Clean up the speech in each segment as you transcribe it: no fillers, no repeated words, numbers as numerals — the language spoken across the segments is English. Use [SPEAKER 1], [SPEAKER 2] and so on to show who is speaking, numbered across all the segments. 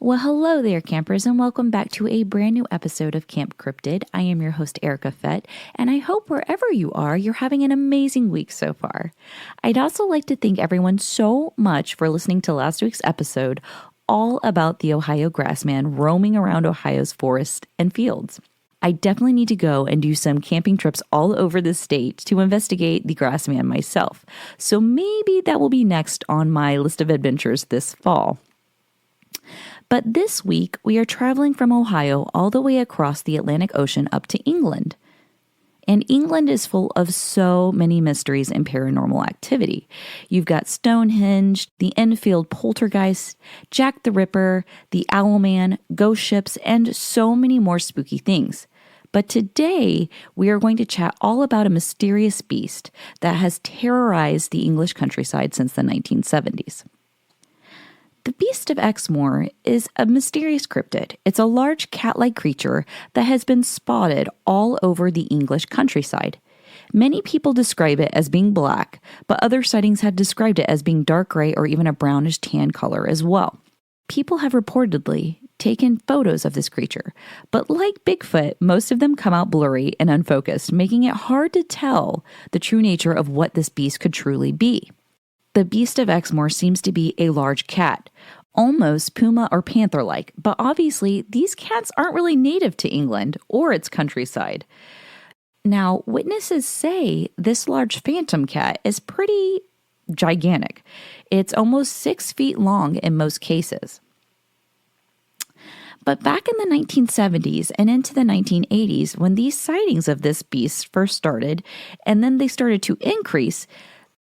[SPEAKER 1] Well, hello there, campers, and welcome back to a brand new episode of Camp Cryptid. I am your host, Erica Fett, and I hope wherever you are, you're having an amazing week so far. I'd also like to thank everyone so much for listening to last week's episode, all about the Ohio grassman roaming around Ohio's forests and fields. I definitely need to go and do some camping trips all over the state to investigate the grassman myself, so maybe that will be next on my list of adventures this fall. But this week, we are traveling from Ohio all the way across the Atlantic Ocean up to England. And England is full of so many mysteries and paranormal activity. You've got Stonehenge, the Enfield Poltergeist, Jack the Ripper, the Owlman, ghost ships, and so many more spooky things. But today, we are going to chat all about a mysterious beast that has terrorized the English countryside since the 1970s. The Beast of Exmoor is a mysterious cryptid. It's a large cat-like creature that has been spotted all over the English countryside. Many people describe it as being black, but other sightings have described it as being dark gray or even a brownish tan color as well. People have reportedly taken photos of this creature, but like Bigfoot, most of them come out blurry and unfocused, making it hard to tell the true nature of what this beast could truly be. The Beast of Exmoor seems to be a large cat, almost puma or panther-like, but obviously these cats aren't really native to England or its countryside. Now, witnesses say this large phantom cat is pretty gigantic. It's almost 6 feet long in most cases. But back in the 1970s and into the 1980s, when these sightings of this beast first started, and then they started to increase,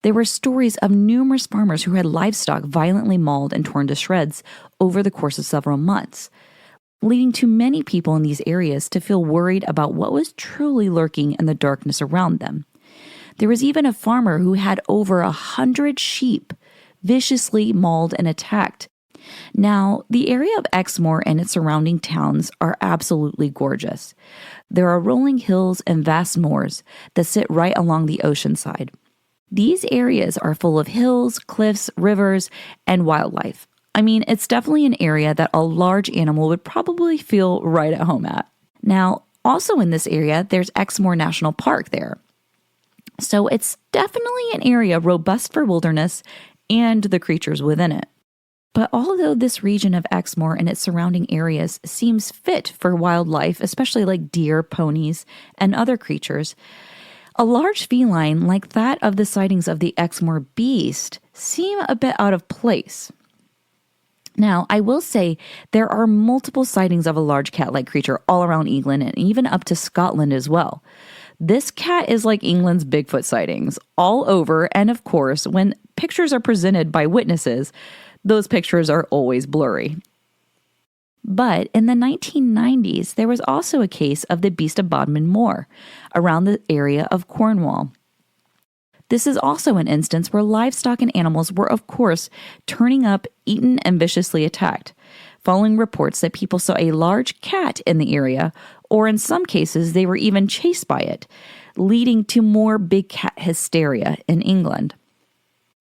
[SPEAKER 1] there were stories of numerous farmers who had livestock violently mauled and torn to shreds over the course of several months, leading to many people in these areas to feel worried about what was truly lurking in the darkness around them. There was even a farmer who had over 100 sheep viciously mauled and attacked. Now, the area of Exmoor and its surrounding towns are absolutely gorgeous. There are rolling hills and vast moors that sit right along the ocean side. These areas are full of hills, cliffs, rivers, and wildlife. I mean, it's definitely an area that a large animal would probably feel right at home at. Now, also in this area, there's Exmoor National Park there. So it's definitely an area robust for wilderness and the creatures within it. But although this region of Exmoor and its surrounding areas seems fit for wildlife, especially like deer, ponies, and other creatures, a large feline like that of the sightings of the Exmoor beast seem a bit out of place. Now, I will say there are multiple sightings of a large cat-like creature all around England and even up to Scotland as well. This cat is like England's Bigfoot sightings all over, and of course, when pictures are presented by witnesses, those pictures are always blurry. But in the 1990s, there was also a case of the Beast of Bodmin Moor around the area of Cornwall. This is also an instance where livestock and animals were, of course, turning up, eaten, and viciously attacked, following reports that people saw a large cat in the area, or in some cases, they were even chased by it, leading to more big cat hysteria in England.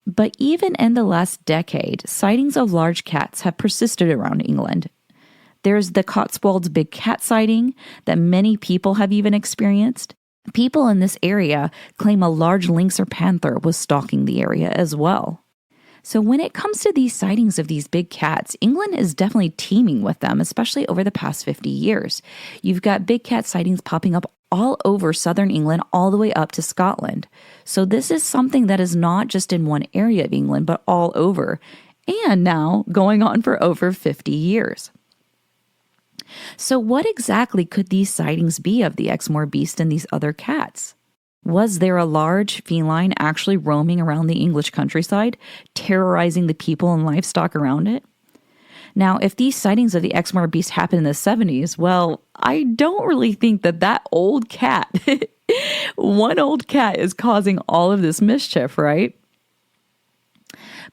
[SPEAKER 1] But even in the last decade, sightings of large cats have persisted around England. There's the Cotswolds big cat sighting that many people have even experienced. People in this area claim a large lynx or panther was stalking the area as well. So when it comes to these sightings of these big cats, England is definitely teeming with them, especially over the past 50 years. You've got big cat sightings popping up all over southern England, all the way up to Scotland. So this is something that is not just in one area of England, but all over, and now going on for over 50 years. So what exactly could these sightings be of the Exmoor beast and these other cats? Was there a large feline actually roaming around the English countryside, terrorizing the people and livestock around it? Now, if these sightings of the Exmoor beast happened in the 70s, well, I don't really think that old cat, one old cat is causing all of this mischief, right?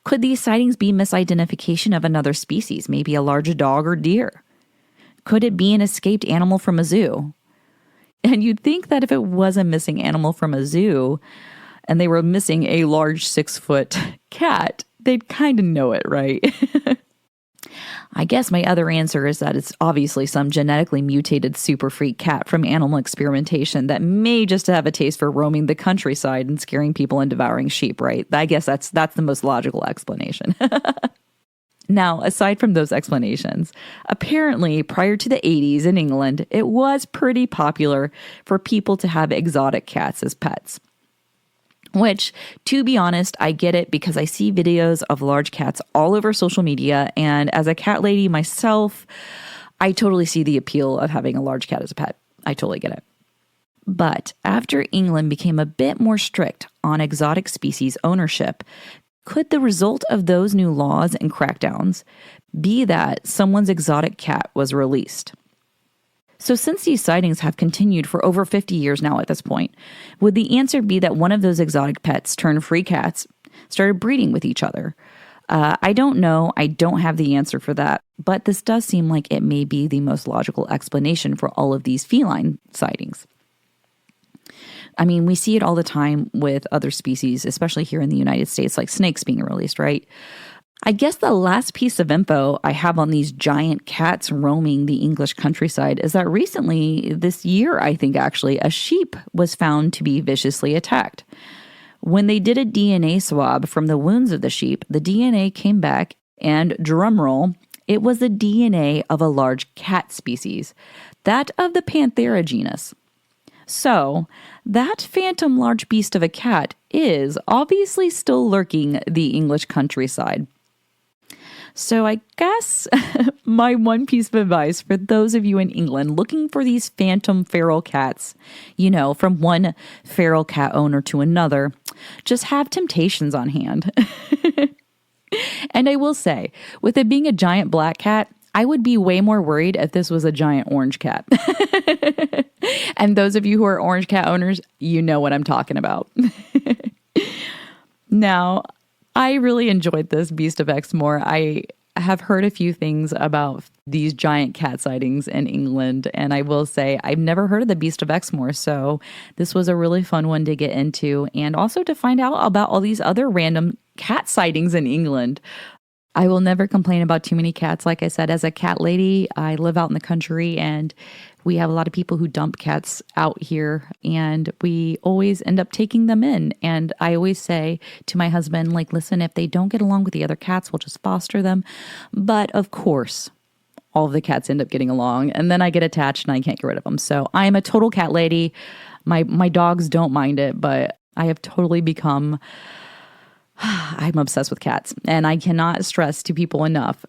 [SPEAKER 1] Could these sightings be misidentification of another species, maybe a large dog or deer? Could it be an escaped animal from a zoo? And you'd think that if it was a missing animal from a zoo and they were missing a large 6-foot cat, they'd kind of know it, right? I guess my other answer is that it's obviously some genetically mutated super freak cat from animal experimentation that may just have a taste for roaming the countryside and scaring people and devouring sheep, right? I guess that's the most logical explanation. Now, aside from those explanations, apparently prior to the 80s in England, it was pretty popular for people to have exotic cats as pets. Which, to be honest, I get it because I see videos of large cats all over social media. And as a cat lady myself, I totally see the appeal of having a large cat as a pet. I totally get it. But after England became a bit more strict on exotic species ownership, could the result of those new laws and crackdowns be that someone's exotic cat was released? So since these sightings have continued for over 50 years now at this point, would the answer be that one of those exotic pets turned free cats, started breeding with each other? I don't know. I don't have the answer for that. But this does seem like it may be the most logical explanation for all of these feline sightings. I mean, we see it all the time with other species, especially here in the United States, like snakes being released, right? I guess the last piece of info I have on these giant cats roaming the English countryside is that recently, this year, I think actually, a sheep was found to be viciously attacked. When they did a DNA swab from the wounds of the sheep, the DNA came back and, drumroll, it was the DNA of a large cat species, that of the Panthera genus. So, that phantom large beast of a cat is obviously still lurking the English countryside. So I guess my one piece of advice for those of you in England looking for these phantom feral cats, from one feral cat owner to another, just have temptations on hand. And I will say, with it being a giant black cat, I would be way more worried if this was a giant orange cat. And those of you who are orange cat owners, you know what I'm talking about. Now, I really enjoyed this Beast of Exmoor. I have heard a few things about these giant cat sightings in England, and I will say I've never heard of the Beast of Exmoor, so this was a really fun one to get into, and also to find out about all these other random cat sightings in England. I will never complain about too many cats. Like I said, as a cat lady, I live out in the country and we have a lot of people who dump cats out here and we always end up taking them in. And I always say to my husband, listen, if they don't get along with the other cats, we'll just foster them. But of course, all of the cats end up getting along and then I get attached and I can't get rid of them. So I'm a total cat lady. My dogs don't mind it, but I have totally become... I'm obsessed with cats and I cannot stress to people enough,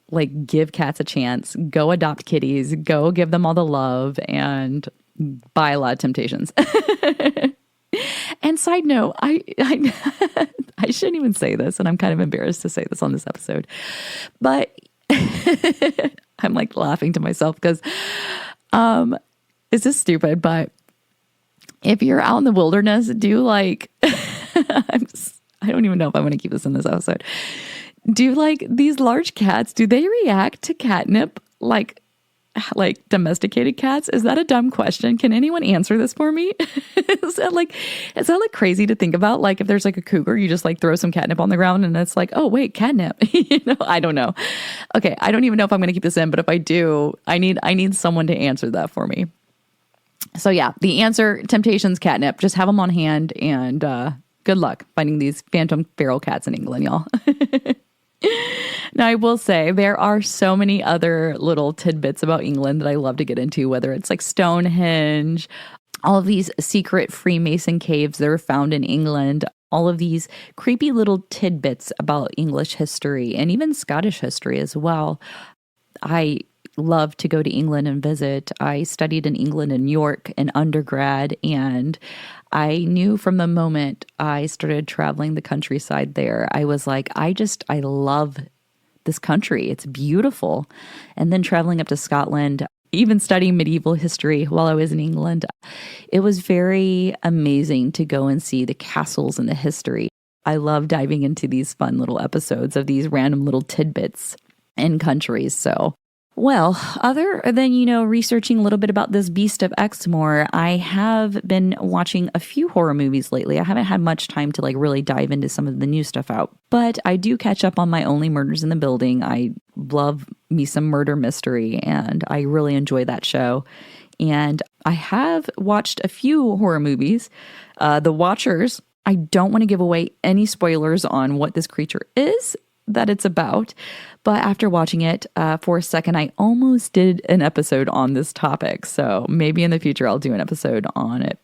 [SPEAKER 1] give cats a chance, go adopt kitties, go give them all the love and buy a lot of temptations. And side note, I I shouldn't even say this and I'm kind of embarrassed to say this on this episode, but I'm laughing to myself because it's just stupid, but if you're out in the wilderness, I don't even know if I'm going to keep this in this episode. Do these large cats, do they react to catnip like domesticated cats? Is that a dumb question? Can anyone answer this for me? Is that crazy to think about? If there's a cougar, you just throw some catnip on the ground and it's oh wait, catnip. I don't know. Okay, I don't even know if I'm going to keep this in, but if I do, I need someone to answer that for me. So yeah, the answer, temptations, catnip. Just have them on hand and good luck finding these phantom feral cats in England, y'all. Now, I will say there are so many other little tidbits about England that I love to get into, whether it's Stonehenge, all of these secret Freemason caves that are found in England, all of these creepy little tidbits about English history and even Scottish history as well. I love to go to England and visit. I studied in England and York in undergrad, and I knew from the moment I started traveling the countryside there, I was I love this country. It's beautiful. And then traveling up to Scotland, even studying medieval history while I was in England, it was very amazing to go and see the castles and the history. I love diving into these fun little episodes of these random little tidbits in countries. So, well, other than, researching a little bit about this Beast of Exmoor, I have been watching a few horror movies lately. I haven't had much time to really dive into some of the new stuff out, but I do catch up on my Only Murders in the Building. I love me some murder mystery, and I really enjoy that show. And I have watched a few horror movies. The Watchers, I don't want to give away any spoilers on what this creature is that it's about, but after watching it for a second, I almost did an episode on this topic. So maybe in the future I'll do an episode on it.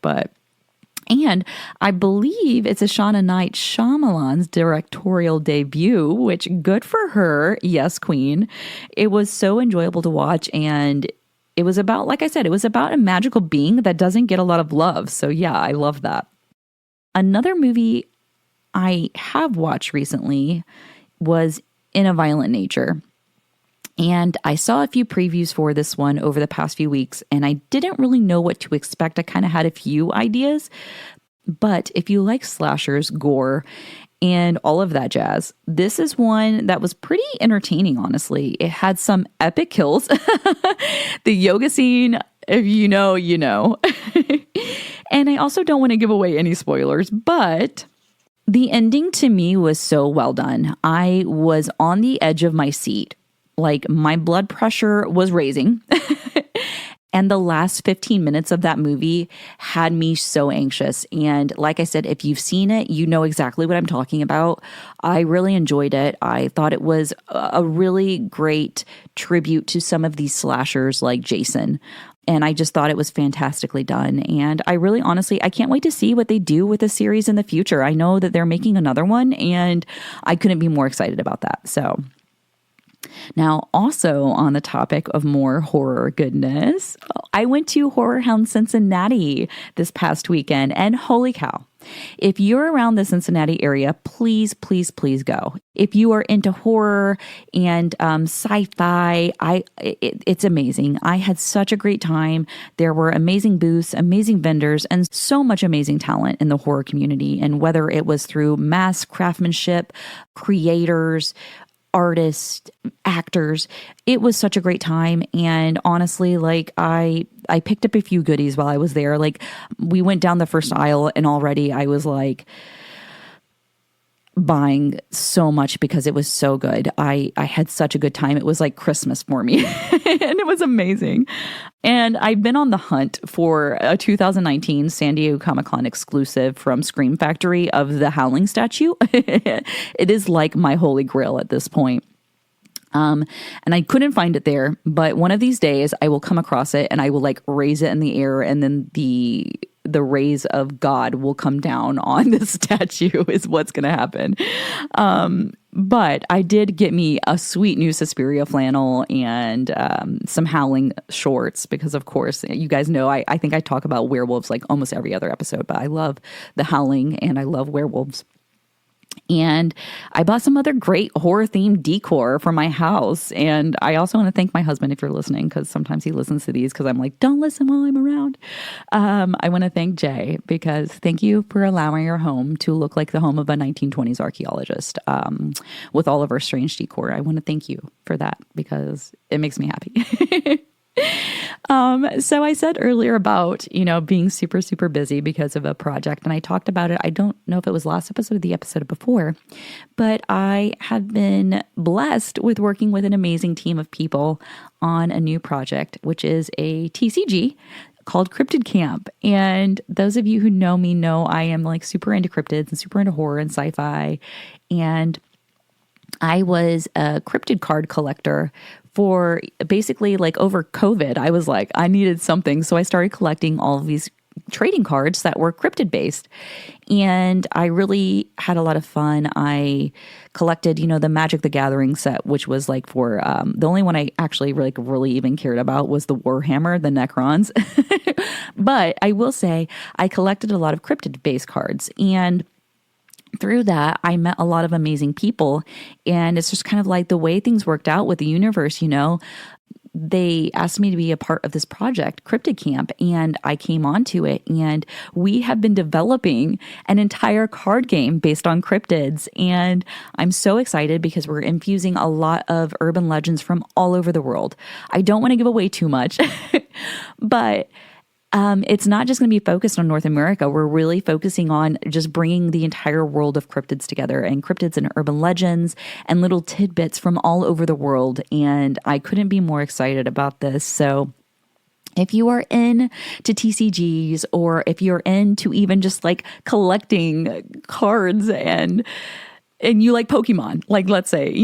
[SPEAKER 1] And I believe it's Ashana Night Shyamalan's directorial debut, which good for her. Yes, queen. It was so enjoyable to watch, and it was about, like I said, it was about a magical being that doesn't get a lot of love. So yeah, I love that. Another movie I have watched recently was In a Violent Nature. And I saw a few previews for this one over the past few weeks, and I didn't really know what to expect. I kind of had a few ideas. But if you like slashers, gore, and all of that jazz, this is one that was pretty entertaining, honestly. It had some epic kills. The yoga scene, if you know, you know. And I also don't want to give away any spoilers, but the ending to me was so well done. I was on the edge of my seat. Like, my blood pressure was raising. And the last 15 minutes of that movie had me so anxious. And like I said, if you've seen it, you know exactly what I'm talking about. I really enjoyed it. I thought it was a really great tribute to some of these slashers like Jason. And I just thought it was fantastically done. And I really, honestly, I can't wait to see what they do with the series in the future. I know that they're making another one, and I couldn't be more excited about that. So now, also on the topic of more horror goodness, I went to Horror Hound Cincinnati this past weekend, and holy cow. If you're around the Cincinnati area, please, please, please go. If you are into horror and sci-fi, it's amazing. I had such a great time. There were amazing booths, amazing vendors, and so much amazing talent in the horror community. And whether it was through mass craftsmanship, creators, artists, actors, it was such a great time. And honestly, like I picked up a few goodies while I was there. Like, we went down the first aisle, and already I was like buying so much because it was so good. I had such a good time. It was like Christmas for me. And it was amazing. And I've been on the hunt for a 2019 San Diego Comic-Con exclusive from Scream Factory of the Howling statue. It is like my holy grail at this point. And I couldn't find it there, but one of these days I will come across it, and I will like raise it in the air, and then the rays of God will come down on the statue is what's going to happen. But I did get me a sweet new Suspiria flannel and some Howling shorts because, of course, you guys know I think I talk about werewolves like almost every other episode, but I love the Howling and I love werewolves. And I bought some other great horror-themed decor for my house. And I also want to thank my husband, if you're listening, because sometimes he listens to these because I'm like, don't listen while I'm around. I want to thank Jay because thank you for allowing your home to look like the home of a 1920s archaeologist with all of our strange decor. I want to thank you for that because it makes me happy. So I said earlier about, being super, super busy because of a project, and I talked about it. I don't know if it was last episode or the episode before, but I have been blessed with working with an amazing team of people on a new project, which is a TCG called Crypted Camp. And those of you who know me know I am like super into cryptids and super into horror and sci-fi. And I was a cryptid card collector for basically like over COVID. I was like, I needed something. So I started collecting all of these trading cards that were cryptid based. And I really had a lot of fun. I collected, the Magic the Gathering set, which was like for, the only one I actually really even cared about was the Warhammer, the Necrons. But I will say I collected a lot of cryptid based cards, and through that, I met a lot of amazing people, and it's just kind of like the way things worked out with the universe, They asked me to be a part of this project, Crypted Camp, and I came onto it, and we have been developing an entire card game based on cryptids, and I'm so excited because we're infusing a lot of urban legends from all over the world. I don't want to give away too much, but It's not just going to be focused on North America. We're really focusing on just bringing the entire world of cryptids together, and cryptids and urban legends and little tidbits from all over the world. And I couldn't be more excited about this. So if you are in to TCGs, or if you're into even just like collecting cards and you like Pokemon, like let's say,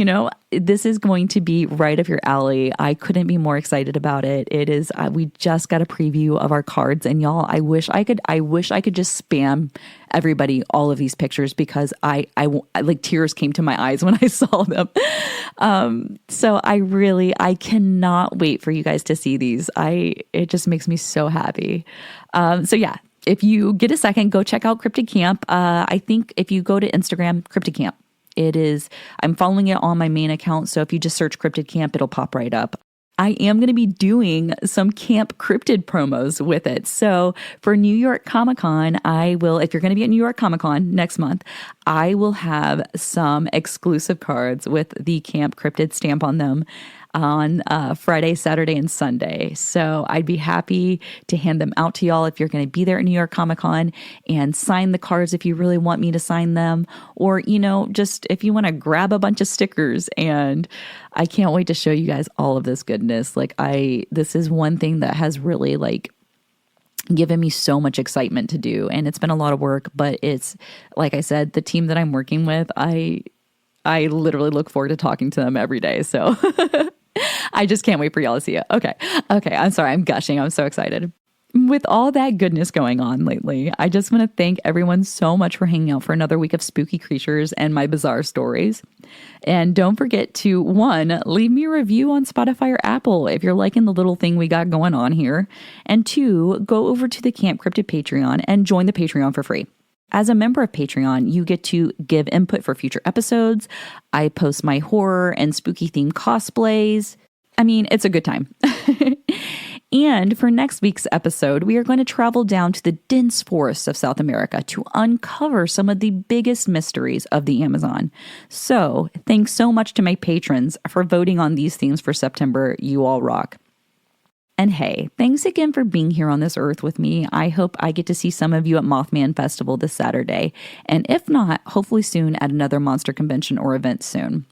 [SPEAKER 1] this is going to be right up your alley. I couldn't be more excited about it. It is, we just got a preview of our cards, and y'all, I wish I could just spam everybody all of these pictures, because I like tears came to my eyes when I saw them. So I cannot wait for you guys to see these. It just makes me so happy. So yeah, if you get a second, go check out Crypted Camp. I think if you go to Instagram, Crypted Camp, I'm following it on my main account. So if you just search Crypted Camp, it'll pop right up. I am going to be doing some Camp Cryptid promos with it. So for New York Comic Con, if you're going to be at New York Comic Con next month, I will have some exclusive cards with the Camp Cryptid stamp on them on Friday, Saturday, and Sunday. So I'd be happy to hand them out to y'all if you're going to be there at New York Comic Con, and sign the cards if you really want me to sign them, or, just if you want to grab a bunch of stickers. And I can't wait to show you guys all of this goodness. This is one thing that has really given me so much excitement to do. And it's been a lot of work, but it's, like I said, the team that I'm working with, I literally look forward to talking to them every day. So I just can't wait for y'all to see it. Okay. I'm sorry. I'm gushing. I'm so excited. With all that goodness going on lately, I just want to thank everyone so much for hanging out for another week of spooky creatures and my bizarre stories. And don't forget to, 1, leave me a review on Spotify or Apple if you're liking the little thing we got going on here. And 2, go over to the Camp Cryptid Patreon and join the Patreon for free. As a member of Patreon, you get to give input for future episodes. I post my horror and spooky themed cosplays. I mean, it's a good time. And for next week's episode, we are going to travel down to the dense forests of South America to uncover some of the biggest mysteries of the Amazon. So thanks so much to my patrons for voting on these themes for September. You all rock. And hey, thanks again for being here on this earth with me. I hope I get to see some of you at Mothman Festival this Saturday. And if not, hopefully soon at another monster convention or event soon.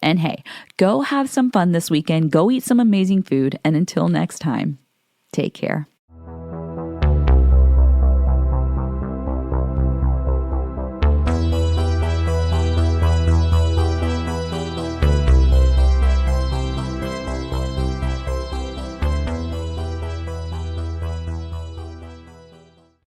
[SPEAKER 1] And hey, go have some fun this weekend. Go eat some amazing food. And until next time, take care.